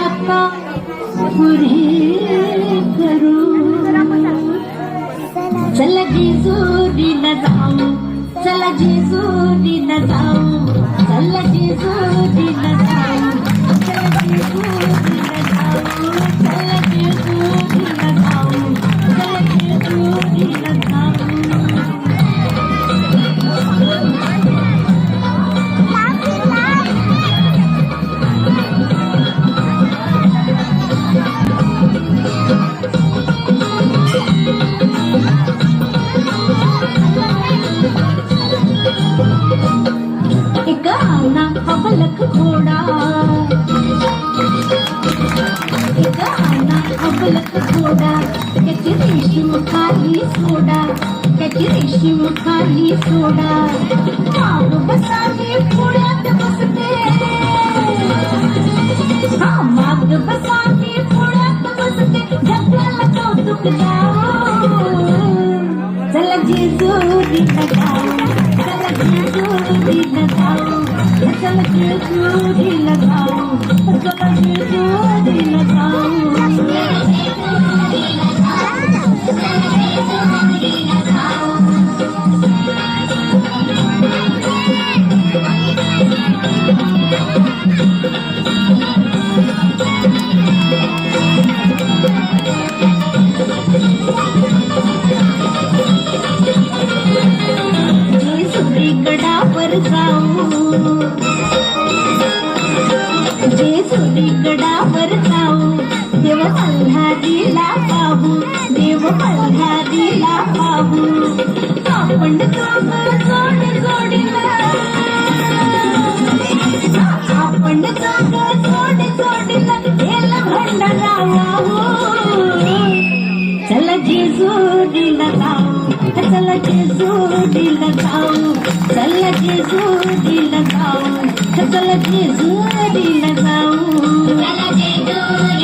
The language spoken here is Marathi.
आता पुढे करू चला जेजुरीला जाऊ चला जेजुरीला जाऊ चला जेजुरीला जाऊ चला जेजुरीला जाऊ चला जेजुरीला जाऊ चला जेजुरीला जाऊ गाना अबलख घोडा गाना अबलख घोडा त्याची रेशीम खाली सोडा त्याची रेशीम खाली सोडा माग बसावी पुण्यात बसते हा माग बसावी पुण्यात बसते जगाला कौतुक द्यावं चला जेजुरीला जाऊ चला जेजुरीला जाऊ चला जेजुरीला जाऊ चला जेजुरीला गडावर जाऊ जेजुरी गडावर जाऊ देव मल्हारीला पाहू देव मल्हारीला पाहू आपण दोघं जोडी जोडीला आपण दोघं जोडी जोडीला गेला भंडारा वाहू चला जेजुरीला जाऊ चला जेजुरीला जाऊ चला जेजुरीला जाऊ चला जेजुरीला जाऊ चला जेजुरीला